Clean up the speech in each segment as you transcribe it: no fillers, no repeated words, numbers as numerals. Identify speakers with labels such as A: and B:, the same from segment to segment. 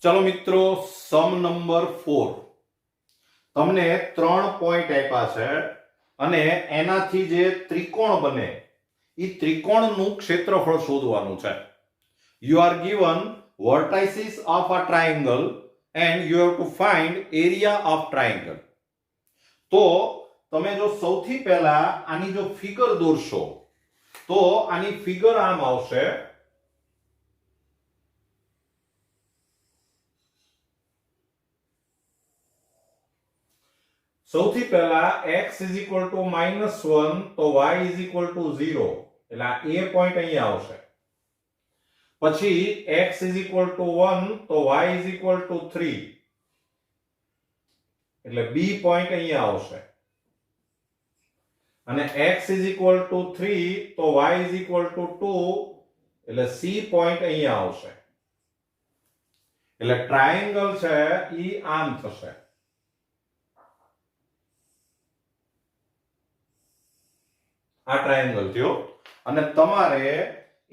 A: चलो मित्रों, सम नंबर 4 તમને 3 પોઈન્ટ આપ્યા છે અને એનાથી જે ત્રિકોણ બને એ ત્રિકોણનું ક્ષેત્રફળ શોધવાનું છે. You are given vertices of a triangle and you have to find area of triangle. તો તમે જો સૌથી પહેલા આની જો ફિગર દોરશો તો આની ફિગર આમ આવશે. સૌથી પહેલા x = -1 તો y = 0 એટલે આ a પોઈન્ટ અહીંયા આવશે. પછી x = 1 તો y = 3 એટલે b પોઈન્ટ અહીંયા આવશે. અને x = 3 તો y = 2 એટલે c પોઈન્ટ અહીંયા આવશે. એટલે ટ્રાયેંગલ છે ઈ આમ થશે. આ ટ્રાયેંગલ થયો અને તમારે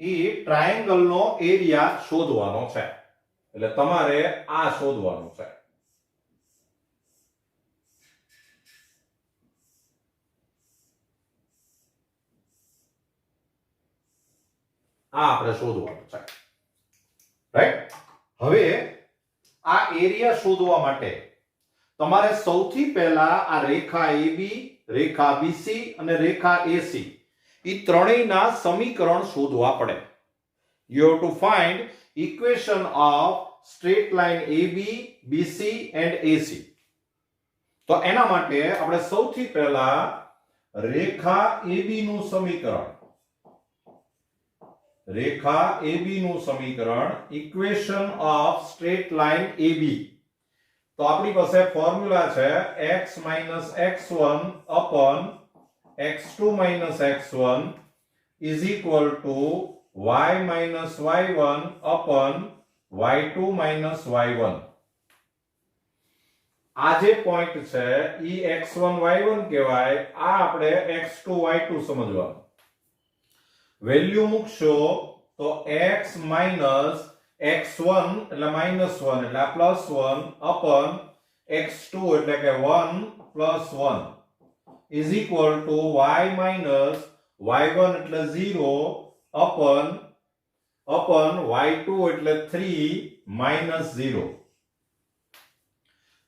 A: ઈ ટ્રાયેંગલ નો એરિયા શોધવાનો છે. એટલે તમારે આ શોધવાનું છે. આ આપણે શોધવાનું છે, રાઈટ? હવે આ એરિયા શોધવા માટે તમારે સૌથી પહેલા આ રેખા AB, રેખા BC અને રેખા AC ઈ ત્રણેયના સમીકરણ શોધવા પડે. You have to find equation of straight line AB, BC and AC. તો એના માટે આપણે સૌથી પહેલા રેખા AB નું સમીકરણ, રેખા AB નું સમીકરણ, equation of straight line AB. તો આપણી પાસે ફોર્મ્યુલા છે x - x1 upon x2 - x1 is equal to y - y1 upon y2 - y1. આ જે પોઈન્ટ છે ઈ x1 y1 કહેવાય. આ આપણે x2 y2 સમજવાનું. વેલ્યુ મૂકશો તો x minus x1 એટલે -1 એટલે આ +1 upon x2 એટલે કે 1 + 1 is equal to y minus y1 એટલે 0 upon y2 એટલે 3 minus 0.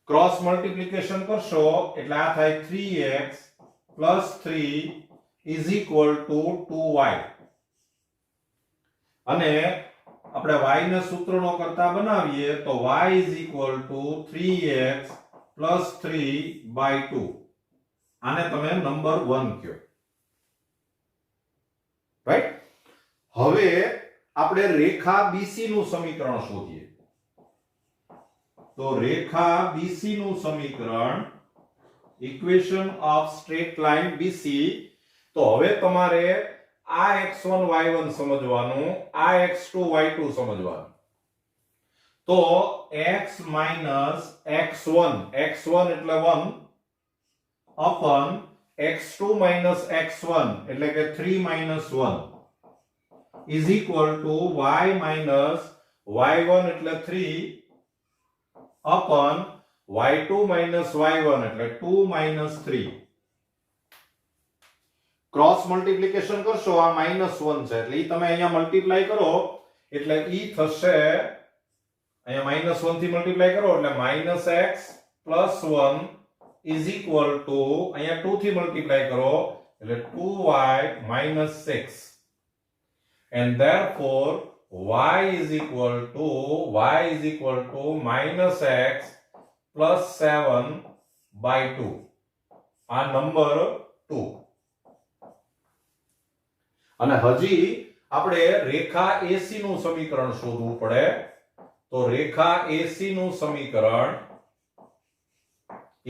A: ક્રોસ મલ્ટીપ્લિકેશન કરશો એટલે આ થાય 3x plus 3 is equal to 2y. અને આપણે y ને સૂત્રનો કરતા બનાવીએ તો y = 3x + 3/2. આને તમે નંબર 1 કહો, રાઈટ? હવે આપણે રેખા BC નું સમીકરણ શોધીએ. તો રેખા BC નું સમીકરણ, equation of straight line BC. તો હવે તમારે આ x1 y1 સમજવાનું, આ x2 y2 સમજવાનું. તો x minus x1, x1 એટલે 1 upon x2 minus x1 એટલે કે 3 minus 1 is equal to y minus y1 એટલે 3 upon y2 minus y1 એટલે 2 minus 3. ક્રોસ મલ્ટીપ્લિકેશન કરશો આ -1 છે એટલે ઈ તમે અહીંયા મલ્ટીપ્લાય કરો એટલે ઈ થશે, અહીંયા -1 થી મલ્ટીપ્લાય કરો એટલે -x + 1 is equal to અહીંયા 2 થી મલ્ટીપ્લાય કરો એટલે 2y - 6 and therefore y is equal to -x + 7/2. આ નંબર 2. અને હજી આપણે રેખા AC નું સમીકરણ શોધવું પડે. તો રેખા AC નું સમીકરણ,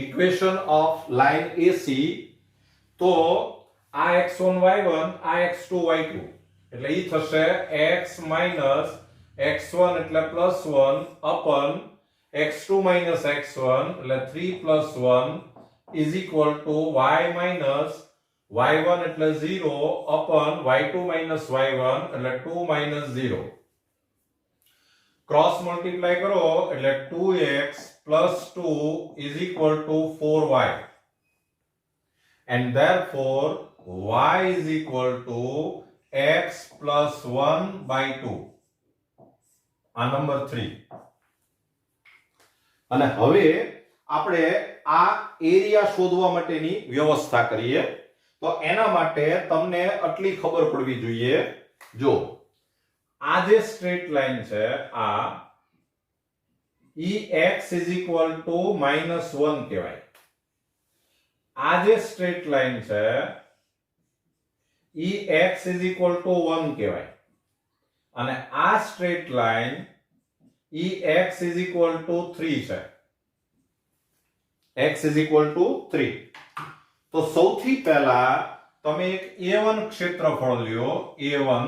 A: ઇક્વેશન ઓફ લાઇન AC. તો આ x1 y1 આ x2 y2 એટલે ઈ થશે x minus x1 એટલે +1 upon x2 minus x1 એટલે 3 + 1 is equal to y minus y1 એટલે 0 upon y2 minus y1 એટલે 2 minus 0. ક્રોસ મલ્ટીપ્લાય કરો એટલે 2x + 2 = 4y, and therefore y = x + 1/2. આ નંબર 3. અને હવે આપણે આ એરિયા શોધવા માટેની વ્યવસ્થા કરીએ. તો એના માટે તમને આટલી ખબર પડવી જોઈએ. જો આ જે સ્ટ્રેટ લાઈન છે આ x = -1 કહેવાય. આ જે સ્ટ્રેટ લાઈન છે x = 1 કહેવાય. અને આ સ્ટ્રેટ લાઈન x = 3 છે. x = 3. તો સૌથી પહેલા તમે એક A1 ક્ષેત્રફળ લ્યો. A1.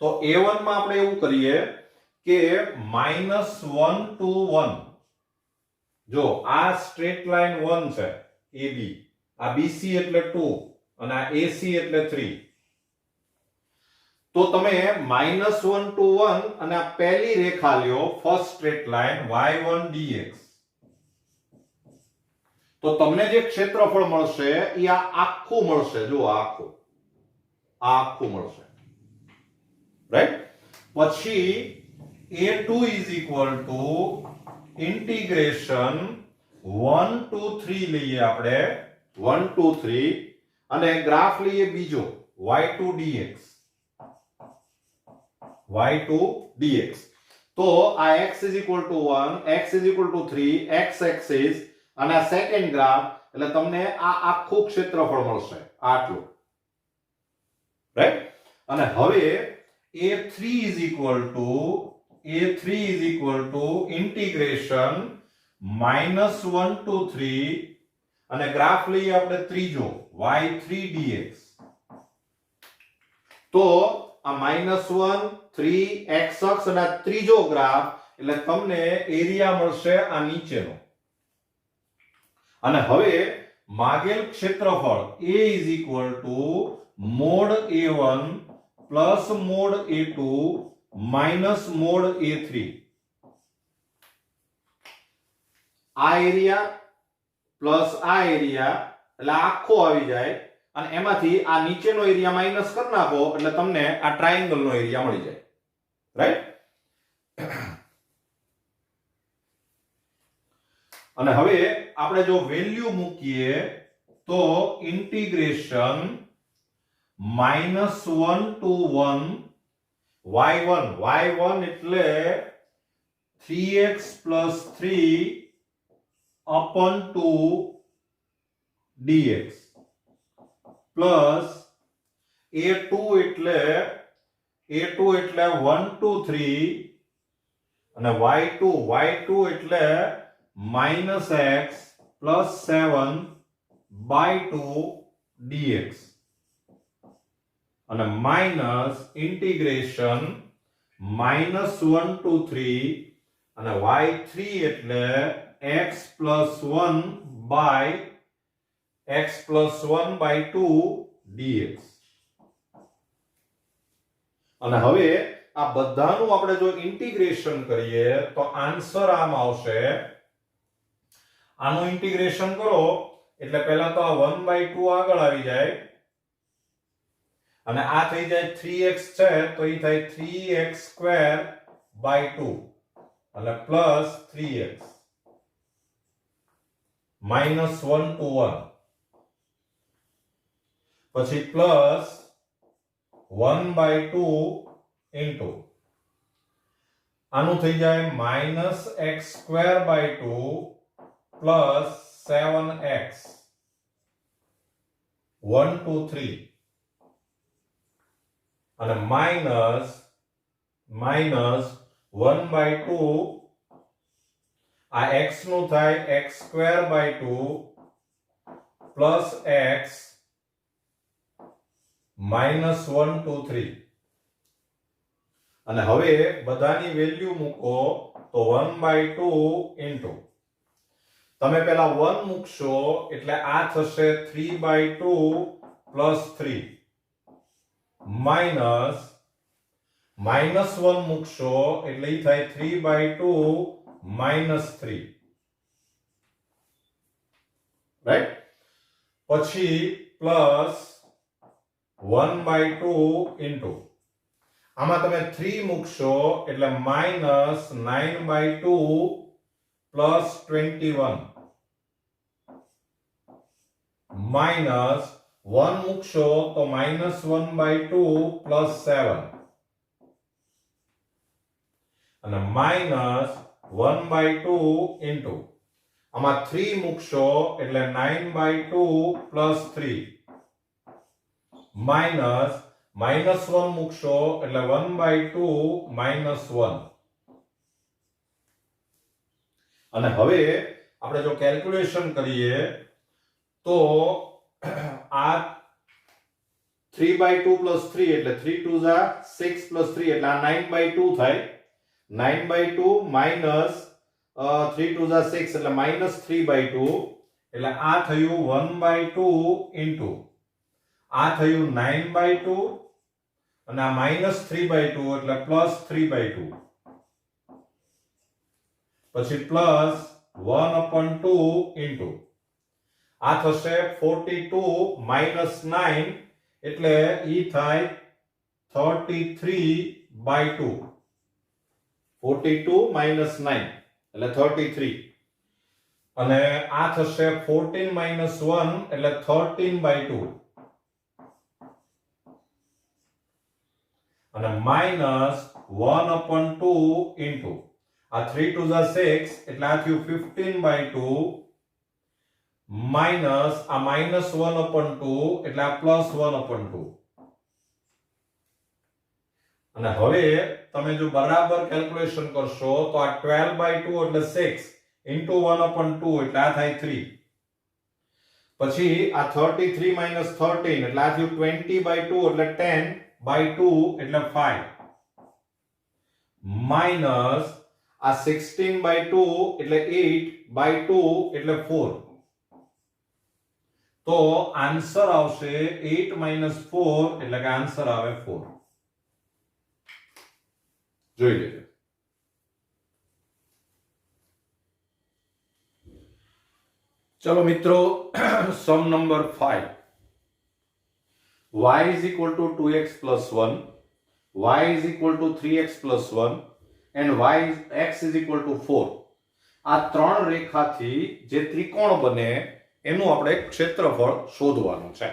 A: તો A1 માં આપણે એવું કરીએ કે -1 to 1. જો આ સ્ટ્રેટ લાઈન 1 છે AB, આ BC એટલે 2 અને આ AC એટલે 3. તો તમે -1 to 1 અને આ પહેલી રેખા લ્યો, first straight line y1 dx. તો તમને જે ક્ષેત્રફળ મળશે એ આ આખું મળશે. જો આ આખું મળશે, રાઈટ? પછી A2 = ઇન્ટિગ્રેશન 1 to 3 લઈએ આપણે, 1 to 3, અને ગ્રાફ લઈએ બીજો y2 dx. y2 dx. તો આ x = 1, x = 3, x axis અને આ સેકન્ડ ગ્રાફ, એટલે તમને આ આખું ક્ષેત્રફળ મળશે આટલું, રાઈટ? અને હવે A3 = ઇન્ટિગ્રેશન -1 to 3, અને ગ્રાફ લઈએ આપણે ત્રીજો y3 dx. તો આ -1, 3, x અક્ષ અને આ ત્રીજો ગ્રાફ, એટલે તમને એરિયા મળશે આ નીચેનો. અને હવે માગેલ ક્ષેત્રફળ A = mod A1 plus mod A2 minus mod A3. આ એરિયા પ્લસ આ એરિયા એટલે આખો આવી જાય, અને એમાંથી આ નીચેનો એરિયા માઈનસ કરી નાખો એટલે તમને આ ટ્રાયેંગલ નો એરિયા મળી જાય, રાઈટ? અને હવે આપણે જો વેલ્યુ મૂકીએ તો ઇન્ટિગ્રેશન -1 to 1 y1 એટલે 3x + 3 upon 2 dx plus A2 એટલે 1 to 3 અને y2 એટલે -x + 7/2 dx અને માઈનસ ઇન્ટિગ્રેશન -1 to 3 અને y3 એટલે x + 1/2 dx. અને હવે આ બધાનું આપણે જો ઇન્ટિગ્રેશન કરીએ તો આન્સર આમ આવશે. આનું ઇન્ટિગ્રેશન કરો એટલે પહેલા તો આ 1/2 આગળ આવી જાય, અને આ થઈ જાય 3x છે તો એ થાય 3x²/2 અને પ્લસ 3x -1 to 1, પછી પ્લસ 1/2 ઇન્ટુ આનું થઈ જાય -x²/2 પ્લસ 7x 1 to 3 અને માઈનસ 1/2 આ x નું થાય x²/2 પ્લસ x -1 to 3. અને હવે બધાની વેલ્યુ મૂકો તો 1/2 ઇન્ટુ તમે પહેલા 1 મૂકશો એટલે આ થશે 3/2 પ્લસ 3 માઈનસ -1 મૂકશો એટલે ઈ થાય 3/2 -3, રાઈટ? પછી પ્લસ 1/2 ઇન્ટુ આમાં તમે 3 મૂકશો એટલે -9/2 પ્લસ 21 માઇનસ 1 મૂકશો તો -1/2 પ્લસ 7 અને -1/2 ઇન્ટુ આમાં 3 મૂકશો એટલે 9/2 પ્લસ 3 માઇનસ -1 મૂકશો એટલે 1/2 -1. અને હવે આપણે જો કેલ્ક્યુલેશન કરીએ તો આ 3/2 પ્લસ 3 એટલે 3 2 જા 6 પ્લસ 3 એટલે આ 9/2 થાય. 9/2 માઇનસ 3 2 જા 6 એટલે -3/2 એટલે આ થયું 1/2 ઇન્ટુ આ થયું 9/2 અને આ -3/2 એટલે +3/2 પછી પ્લસ 1/2 ઇન્ટુ આ થશે 42 -9 એટલે ઈ થાય 33/2. 42 -9 એટલે 33 અને આ થશે 14 - 1 એટલે 13/2 અને -1/2 ઇન્ટુ આ 3 2 જા 6 એટલે આ થયું 15/2 માઇનસ આ -1/2 એટલે આ +1/2 અને હવે તમે જો બરાબર કેલ્ક્યુલેશન કરશો તો આ 12/2 એટલે 6 ઇન્ટુ 1/2 એટલે આ થાય 3 પછી આ 33 - 13 એટલે આ થયું 20/2 એટલે 10/2 એટલે 5 માઇનસ આ 16/2 એટલે 8/2 એટલે 4 તો આન્સર આવશે 8 - 4 એટલે કે આન્સર આવે 4. જોઈ લેજો. ચલો મિત્રો, સમ number 5. y is equal to 2x plus 1, y is equal to 3x plus 1 and x is equal to 4. આ ત્રણ રેખાથી જે ત્રિકોણ બને એનું આપણે ક્ષેત્રફળ શોધવાનું છે.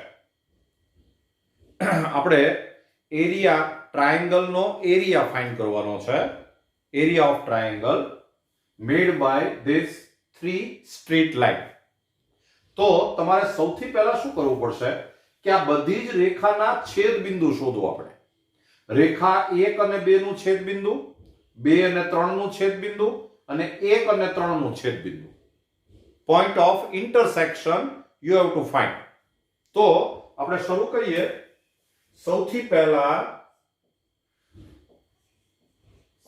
A: આપણે એરિયા ટ્રાયેંગલ નો એરિયા ફાઇન્ડ કરવાનો છે. Area of triangle made by this 3 straight line. તો તમારે સૌથી પહેલા શું કરવું પડશે કે આ બધી જ રેખાના છેદ બિંદુ શોધો. આપણે રેખા 1 અને 2 નું છેદ બિંદુ, 2 અને 3 નું છેદ બિંદુ અને 1 અને 3 નું છેદ બિંદુ. Point of intersection you have to find. તો આપણે શરૂ કરીએ. સૌથી પહેલા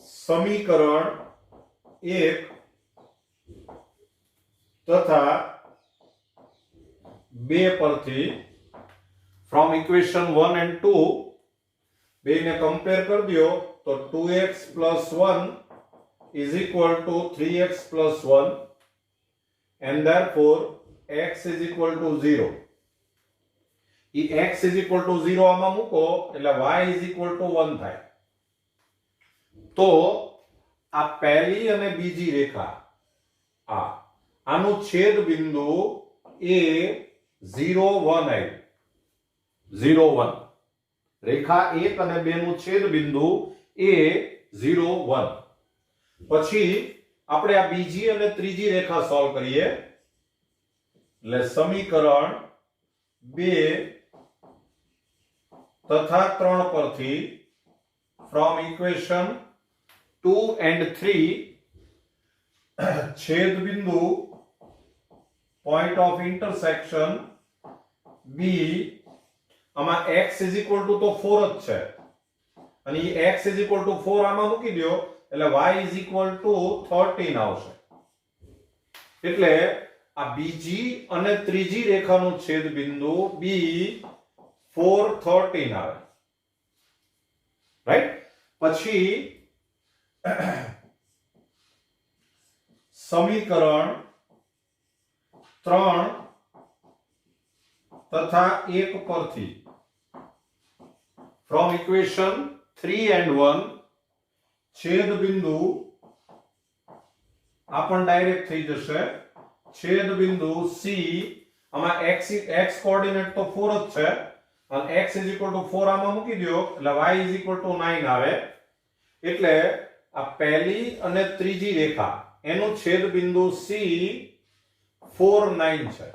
A: સમીકરણ 1 તથા 2 પરથી from equation 1 and 2 બેને કમ્પેર કરી દો તો 2x plus 1 is equal to 3x plus 1 and therefore x is equal to 0. E x is equal to 0 આમાં મૂકો એટલે y is equal to 1 થાય. તો આ પહેલી અને બીજી રેખા આનું છેદ બિંદુ એ 0 1 આવ્યું. 0 1 રેખા 1 અને 2 નું છેદ બિંદુ એ 0 1. પછી આપણે આ બીજી અને ત્રીજી રેખા સોલ્વ કરીએ એટલે સમીકરણ 2 તથા 3 પરથી from equation 2 and 3 છેદ બિંદુ point of intersection B આમાં x is equal to તો 4 જ છે અને ઈ x is equal to 4 આમાં મૂકી દો એટલે y is equal to 13 આવશે. એટલે આ બીજી અને ત્રીજી રેખાનું છેદ બિંદુ B 4 13 આવે. રાઈટ? પછી સમીકરણ 3 તથા 1 પરથી from equation 3 and 1 છેદ બિંદુ આપણ ડાયરેક્ટ થઈ જશે છેદ બિંદુ C આમાં x કોઓર્ડિનેટ તો 4 જ છે અને x 4 આમાં મૂકી દો એટલે y 9 આવે એટલે આ પહેલી અને ત્રીજી રેખા એનું છેદ બિંદુ C 4 9 છે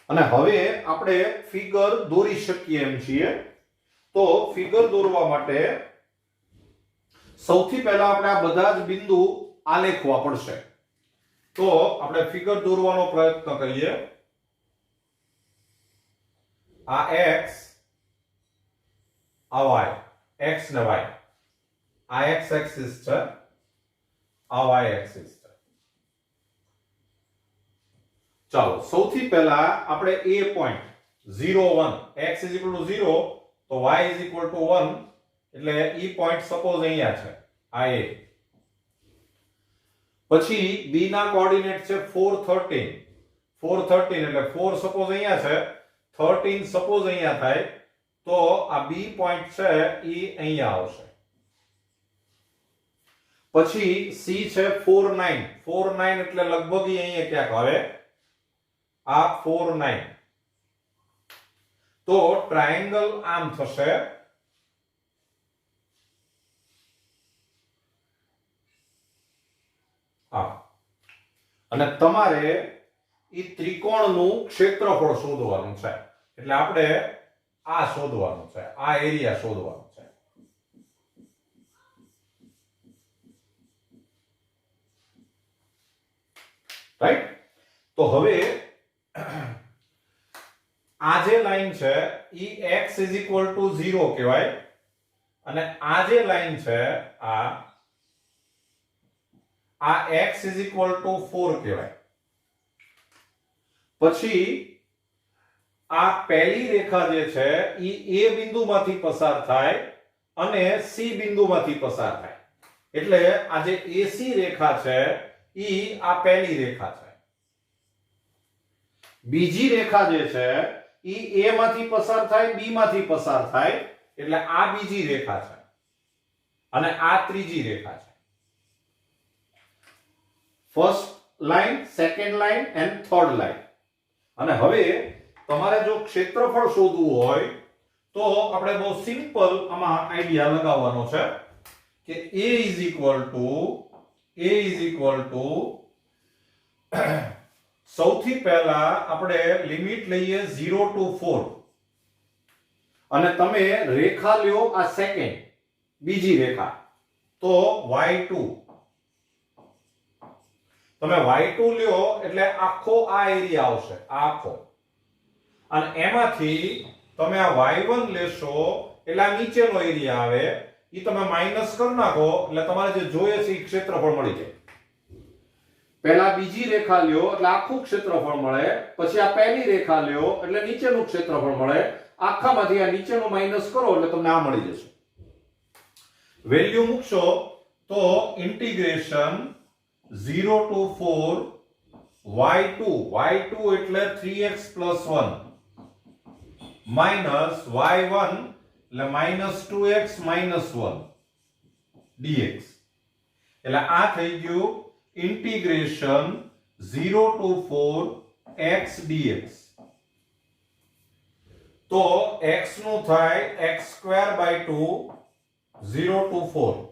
A: અને હવે આપણે ફિગર દોરી શકીએ એમ છીએ તો ફિગર દોરવા માટે સૌથી પહેલા આપણે આ બધા જ બિંદુ આલેખવા પડશે તો આપણે ફિગર દોરવાનો પ્રયત્ન કરીએ આ x આ y x ને y આ x એક્સિસ છે આ y એક્સિસ છે ચાલો સૌથી પહેલા આપણે a પોઈન્ટ 0 1 x 0 તો y 1 એટલે e પોઈન્ટ સપોઝ અહીંયા છે આ a પછી b ના કોઓર્ડિનેટ છે 4 13 એટલે 4 સપોઝ અહીંયા છે 13 સપોઝ અહીંયા થાય તો આ b પોઈન્ટ છે એ અહીંયા આવશે પછી c છે 4 9 એટલે લગભગ અહીંયા ક્યાંક આવે આ 4 9 તો ટ્રાયેંગલ આમ થશે અને તમારે ઈ ત્રિકોણનું ક્ષેત્રફળ શોધવાનું છે એટલે આપણે આ શોધવાનું છે આ એરિયા શોધવાનો છે રાઈટ તો હવે આ જે લાઈન છે ઈ x 0 કહેવાય અને આ જે લાઈન છે આ x 4 કહેવાય પછી આ પહેલી રેખા જે છે ઈ a બિંદુમાંથી પસાર થાય અને c બિંદુમાંથી પસાર થાય એટલે આ જે AC રેખા છે ઈ આ પહેલી રેખા છે બીજી રેખા જે છે ઈ a માંથી પસાર થાય b માંથી પસાર થાય એટલે આ બીજી રેખા છે અને આ ત્રીજી રેખા છે first line second line and third line અને હવે તમારે જો ક્ષેત્રફળ શોધવું હોય તો આપણે બહુ સિમ્પલ આમાં આઈડિયા લગાવવાનો છે કે a સૌથી પહેલા આપણે લિમિટ લઈએ 0 to 4 અને તમે રેખા લ્યો આ સેકન્ડ બીજી રેખા તો y2 તમે y2 લ્યો એટલે આખો આ એરિયા આવશે આખો અને એમાંથી તમે આ y1 લેશો એટલે આ નીચેનો એરિયા આવે ઈ તમે માઈનસ કરી નાખો એટલે તમારે જે જોઈએ છે ઈ ક્ષેત્રફળ મળી જાય પહેલા બીજી રેખા લ્યો એટલે આખું ક્ષેત્રફળ મળે પછી આ પહેલી રેખા લ્યો એટલે નીચેનું ક્ષેત્રફળ મળે આખામાંથી આ નીચેનું માઈનસ કરો એટલે તમને આ મળી જશે વેલ્યુ મૂકશો તો ઇન્ટિગ્રેશન 0 to 4 y2 એટલે 3x plus 1 minus y1 એટલે minus 2x minus 1 dx એટલે આ થઈ ગયું ઇન્ટિગ્રેશન 0 to 4 x dx તો x નું થાય x square by 2 0 to 4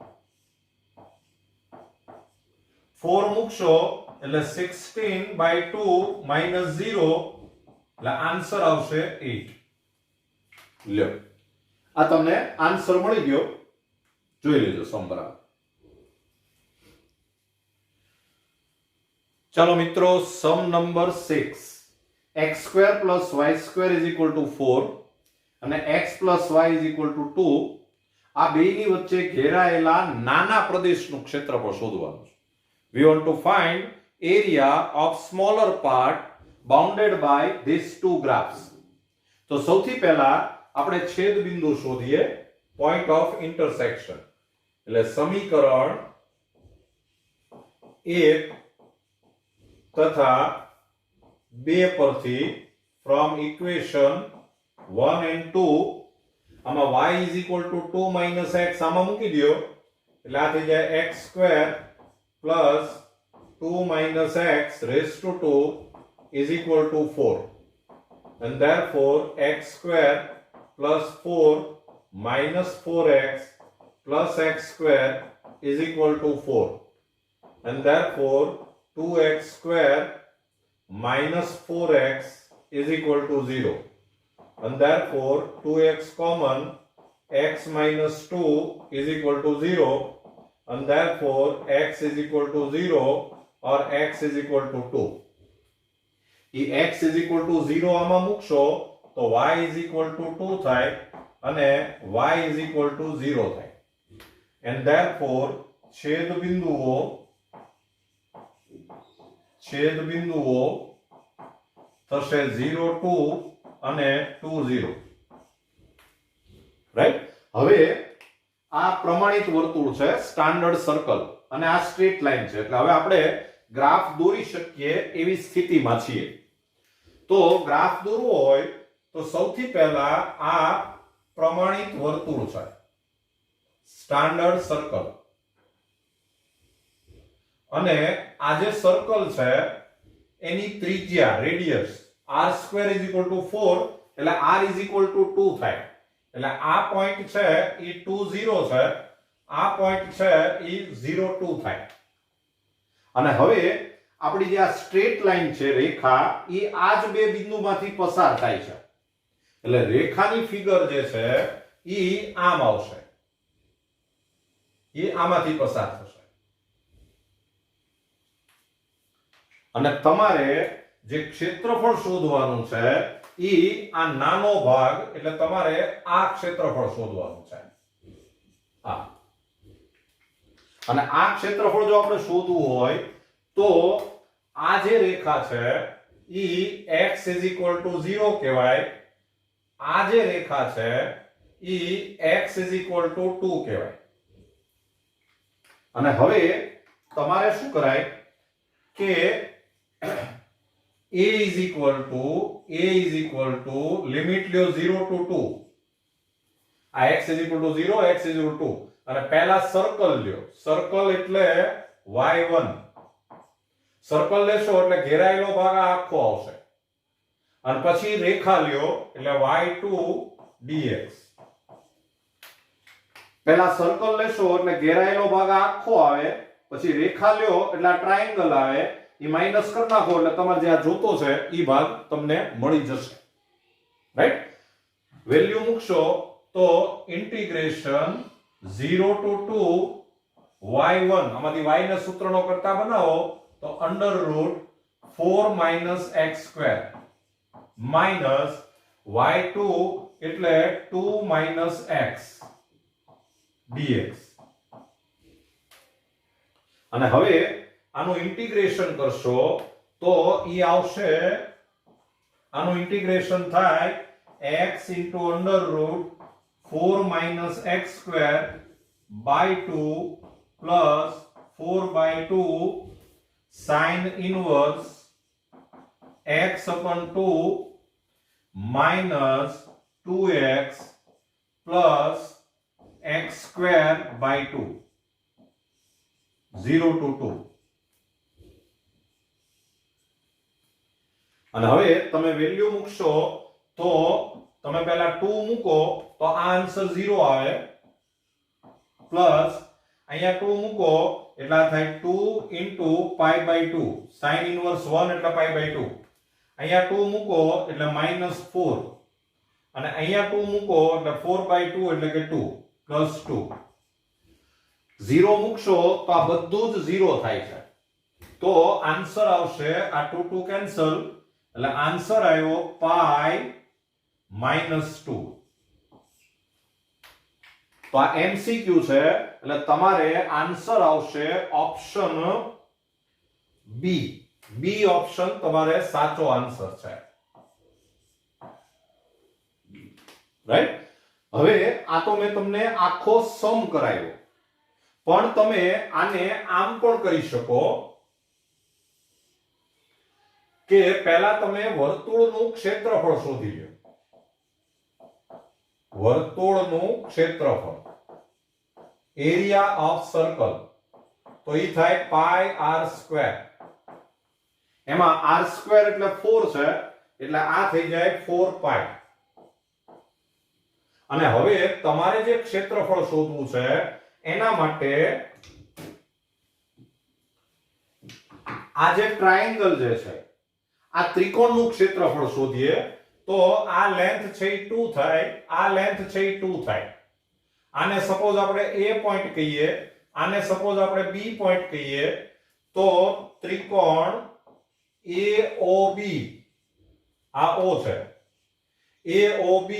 A: 4 મૂકશો એટલે 16 by 2 minus 0 એટલે આન્સર આવશે 8 લ્યો આ તમને આન્સર મળી ગયો જોઈ લેજો સમ બરાબર ચાલો મિત્રો સમ number 6 x square plus y square is equal to 4 અને x plus y is equal to 2 આ બેની વચ્ચે ઘેરાયેલા નાના પ્રદેશનું ક્ષેત્રફળ શોધવાનું છે we want to find area of smaller part bounded by these two graphs તો સૌથી પહેલા આપણે છેદ બિંદુ શોધીએ પોઈન્ટ ઓફ ઇન્ટરસેક્શન. એટલે સમીકરણ 1 તથા 2 પરથી ફ્રોમ ઇક્વેશન 1 and 2 આમાં y is equal to 2 minus x આમાં મૂકી દો એટલે આ થઈ જાય x square plus 2 minus x raised to 2 is equal to 4, and therefore x square plus 4 minus 4x plus x square is equal to 4, and therefore 2x square minus 4x is equal to 0, and therefore 2x common, x minus 2 is equal to 0, and therefore x is equal to 0 or x is equal to 2. E x is equal to 0 આમાં મૂકશો તો y is equal to 2 થાય અને y is equal to 0 થાય, and therefore છેદ બિંદુઓ થશે 0 2 અને 2 0. રાઈટ. હવે આ પ્રમાણિત વર્તુળ છે, સ્ટાન્ડર્ડ સર્કલ, અને આ સ્ટ્રેટ લાઈન છે, એટલે હવે આપણે ગ્રાફ દોરી શકીએ એવી સ્થિતિમાં છીએ. તો ગ્રાફ દોરવો હોય તો સૌથી પહેલા આ પ્રમાણિત વર્તુળ છે, સ્ટાન્ડર્ડ સર્કલ, અને આ જે સર્કલ છે એની ત્રિજ્યા radius r² is equal to 4 એટલે r is equal to 2 થાય, એટલે આ પોઈન્ટ છે એ 2 0 છે, આ પોઈન્ટ છે એ 0 2 થાય. અને હવે આપણી જે આ સ્ટ્રેટ લાઈન છે રેખા એ આ જ બે બિંદુમાંથી પસાર થાય છે, એટલે રેખાની ફિગર જે છે એ આમ આવશે, એ આમાંથી પસાર થશે. અને તમારે જે ક્ષેત્રફળ શોધવાનું છે એ આ નાનો ભાગ, એટલે તમારે આ ક્ષેત્રફળ શોધવાનું છે. આ અને આ ક્ષેત્રફળ જો આપણે શોધવું હોય તો આ જે રેખા છે ઈ x is equal to 0 કહેવાય, આ જે રેખા છે ઈ x is equal to 2 કહેવાય. અને હવે તમારે શું કરાય કે a is equal to limit લ્યો 0 to 2, આ x is equal to 0, x is equal to 2, અને પહેલા સર્કલ લ્યો, સર્કલ એટલે y1, સર્કલ લેશો એટલે ઘેરાયેલો ભાગ આખો આવશે, અને પછી રેખા લ્યો એટલે y2 dx. પહેલા સર્કલ લેશો એટલે ઘેરાયેલો ભાગ આખો આવે, પછી રેખા લ્યો એટલે આ ટ્રાયેંગલ આવે, એ માઈનસ કરી નાખો એટલે તમારે જે આ જોતો છે એ ભાગ તમને મળી જશે. રાઈટ. વેલ્યુ મૂકશો તો ઇન્ટિગ્રેશન 0 to 2 y1, આમાંથી y ને સૂત્રનો કરતા બનાવો તો √4 minus x square minus y2 એટલે 2 minus x dx. અને હવે આનું ઇન્ટિગ્રેશન કરશો તો ઈ આવશે, આનું ઇન્ટિગ્રેશન થાય x into √4 minus x square by 2 plus 4 by 2 sin inverse x upon 2 minus 2x plus x square by 2, 0 to 2. અને હવે તમે વેલ્યુ મૂકશો તો તમે પહેલા 2 મૂકો તો આ આન્સર 0 આવે, પ્લસ અહીંયા 2 મૂકો એટલે થાય 2 into pi by 2, sin inverse 1 એટલે pi by 2, અહીંયા 2 મૂકો એટલે -4, અને અહીંયા 2 મૂકો એટલે 4 by 2 એટલે કે 2 plus 2. 0 મૂકશો તો આ બધું જ 0 થાય છે, તો આન્સર આવશે આ 2 2 કેન્સલ, એટલે આન્સર આવ્યો pi -2. તો આ MCQ છે, એટલે તમારે આન્સર આવશે ઓપ્શન બી. બી ઓપ્શન તમારે સાચો આન્સર છે. રાઈટ. હવે આ તો મેં તમને આખો સમ કરાવ્યો, પણ તમે આને આમ પણ કરી શકો કે પહેલા તમે વર્તુળનું ક્ષેત્રફળ શોધી લો. વર્તુળનું ક્ષેત્રફળ, એરિયા ઓફ સર્કલ, તો એ થાય પાઈ આર સ્ક્વેર. એમાં આર સ્ક્વેર એટલે 4 છે, એટલે આ થઈ જાય 4 પાઈ. અને હવે તમારે જે ક્ષેત્રફળ શોધવું છે એના માટે આ જે ટ્રાયેંગલ જે છે, આ ત્રિકોણનું ક્ષેત્રફળ શોધીએ તો આ લેન્થ છે એ 2 થાય, આ લેન્થ છે એ 2 થાય. આને સપોઝ આપણે A પોઈન્ટ કહીએ, આને સપોઝ આપણે B પોઈન્ટ કહીએ, તો ત્રિકોણ AOB, આ O છે, AOB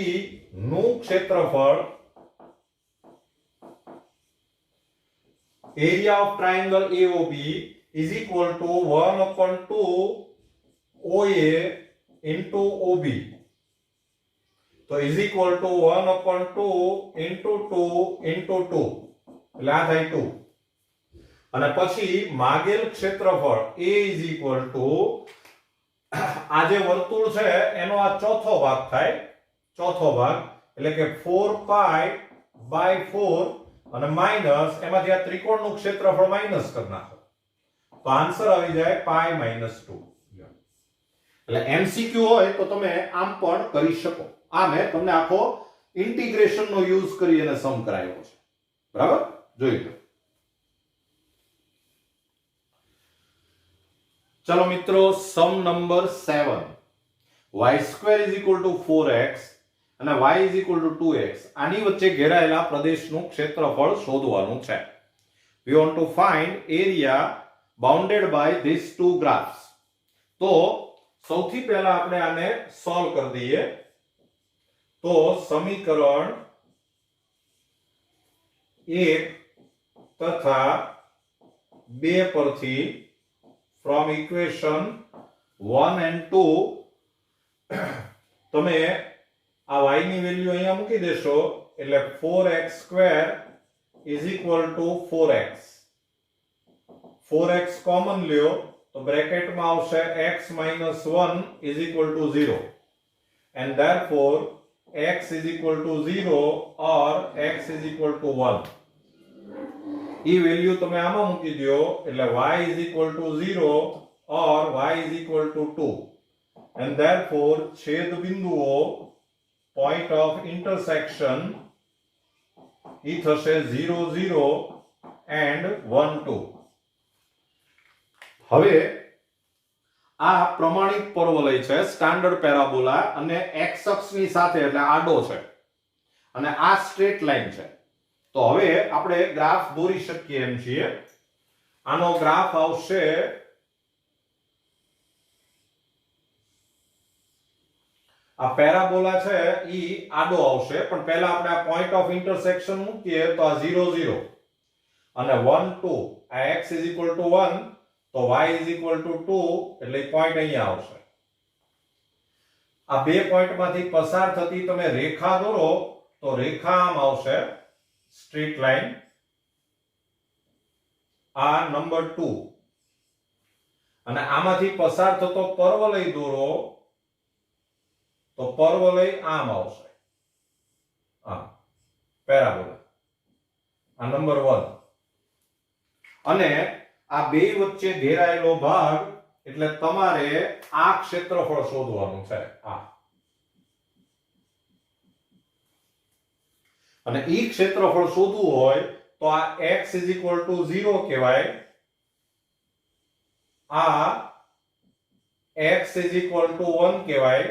A: નું ક્ષેત્રફળ, area of triangle AOB is equal to 1/2 OA into OB. તો is equal to 1/2 into 2 into 2, એટલે આ થાય 2. અને પછી માગેલ ક્ષેત્રફળ A is equal to આ જે વર્તુળ છે એનો આ ચોથો ભાગ થાય, ચોથો ભાગ એટલે કે 4 પાઈ બાય 4 અને માઈનસ એમાંથી આ ત્રિકોણનું ક્ષેત્રફળ માઈનસ કરી નાખો, તો આન્સર આવી જાય પાઈ માઈનસ 2. એટલે એમસીક્યુ હોય તો તમે આમ પણ કરી શકો. આ મેં તમને આખો ઇન્ટિગ્રેશન નો યુઝ કરી અને સમ કરાવ્યો છે. બરાબર, જોઈ લો. ચલો મિત્રો, સમ number 7, y² is equal to 4x અને y is equal to 2x, આની વચ્ચે ઘેરાયેલા પ્રદેશનું ક્ષેત્રફળ શોધવાનું છે. We want to find area bounded by these two graphs. તો સૌથી પહેલા આપણે આને સોલ્વ કરી દઈએ. તો સમીકરણ 1 તથા 2 પરથી from equation 1 and 2 તમે આ y ની વેલ્યુ અહીંયા મૂકી દેશો એટલે 4x² is equal to 4x. 4x common લ્યો તો બ્રેકેટમાં આવશે x minus 1 is equal to 0, and therefore x is equal to 0 or x is equal to 1. E value તમે આમાં મૂકી દો એટલે y is equal to 0 or y is equal to 2, and therefore છેદ બિંદુઓ point of intersection ઈ થશે 0 0 and 1 2. હવે આ પ્રમાણિત પરવલય છે, સ્ટાન્ડર્ડ પેરાબોલા, અને x અક્ષની સાથે એટલે આડો છે, અને આ સ્ટ્રેટ લાઈન છે. તો હવે આપણે ગ્રાફ દોરી શકીએ એમ છીએ. આનો ગ્રાફ આવશે આ પેરાબોલા છે ઈ આડો આવશે, પણ પહેલા આપણે આ પોઈન્ટ ઓફ ઇન્ટરસેક્શન મૂકીએ તો આ 0 0 અને 1 2, આ x is equal to 1 તો y is equal to 2 એટલે પોઈન્ટ અહીંયા આવશે. આ બે પોઈન્ટમાંથી પસાર થતી તમે રેખા દોરો તો રેખા આમ આવશે, સ્ટ્રેટ લાઈન. આ નંબર 2, અને આમાંથી પસાર થતો પરવલય દોરો તો પરવલય આમ આવશે, આ પેરાબોલા. આ નંબર 1. અને આ બે વચ્ચે ઘેરાયેલો ભાગ એટલે તમારે આ ક્ષેત્રફળ શોધવાનું છે, આ. અને ઈ ક્ષેત્રફળ શોધવું હોય તો આ x is equal to 0 કહેવાય, આ x is equal to 1 કહેવાય.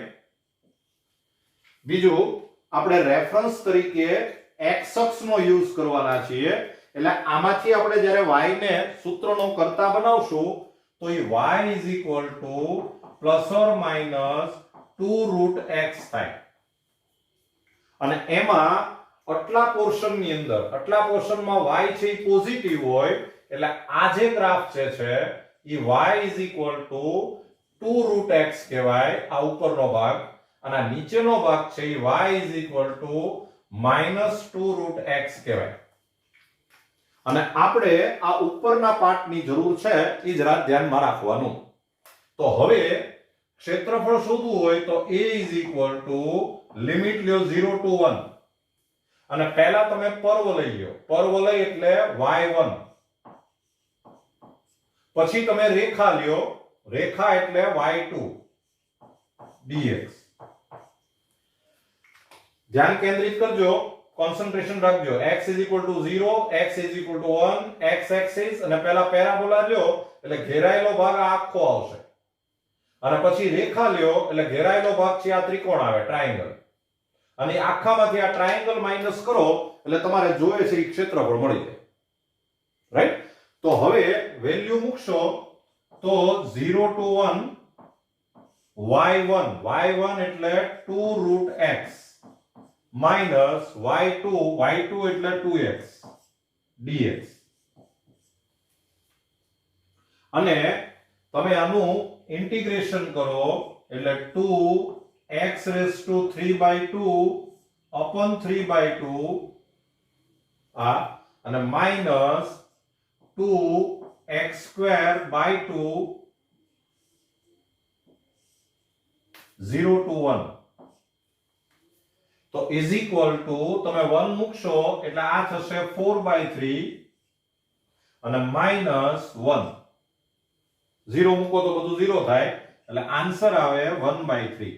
A: બીજું આપણે રેફરન્સ તરીકે x અક્ષનો યુઝ કરવાના છીએ, એટલે આમાંથી આપણે જ્યારે y ને સૂત્રનો કર્તા બનાવશું તો એ y is equal to plus or minus 2 root x થાય. અને એમાં આટલા પોર્શનની અંદર, આટલા પોર્શનમાં y છે એ પોઝિટિવ હોય એટલે આ જે ગ્રાફ છે એ y is equal to 2 root x કહેવાય, આ ઉપરનો ભાગ. અને આ નીચેનો ભાગ છે એ y is equal to -2 root x કહેવાય. અને આપણે આ ઉપરના પાર્ટની જરૂર છે એ જરા ધ્યાનમાં રાખવાનું. તો હવે ક્ષેત્રફળ શોધવું હોય તો a લિમિટ લ્યો 0 to 1 અને પહેલા તમે પરવલય લ્યો. પરવલય એટલે y1. પછી તમે રેખા લ્યો. રેખા એટલે y2 dx. ધ્યાન કેન્દ્રિત કરજો, કોન્સન્ટ્રેશન રાખજો. x 0, x 1, x એક્સિસ અને પહેલા પેરાબોલા લ્યો એટલે ઘેરાયેલો ભાગ આ આખો આવશે. અને પછી રેખા લ્યો એટલે ઘેરાયેલો ભાગ છે આ ત્રિકોણ આવે, ટ્રાયેંગલ. અને આખામાંથી આ ટ્રાયેંગલ માઈનસ કરો એટલે તમારે જોઈએ છે એ ક્ષેત્રફળ મળી જાય. રાઈટ? તો હવે વેલ્યુ મૂકશો તો 0 to 1 y1 એટલે 2 રૂટ x માઈનસ y2 એટલે 2x dx. અને તમે આનું ઇન્ટિગ્રેશન કરો એટલે 2x raised to 3/2 upon 3/2 આ અને minus 2x square by 2 0 to 1. તો is equal to તમે 1 મૂકશો એટલે આ થશે 4/3 અને માઈનસ 1. 0 મૂકો તો બધું 0 થાય એટલે આન્સર આવે 1/3.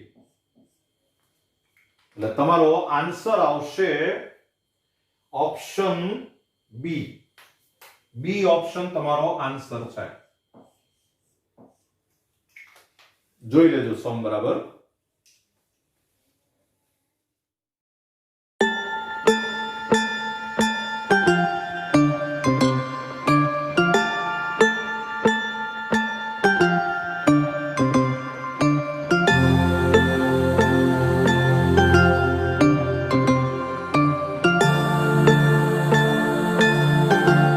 A: એટલે તમારો આન્સર આવશે ઓપ્શન બી. બી ઓપ્શન તમારો આન્સર છે. જોઈ લેજો સમ બરાબર.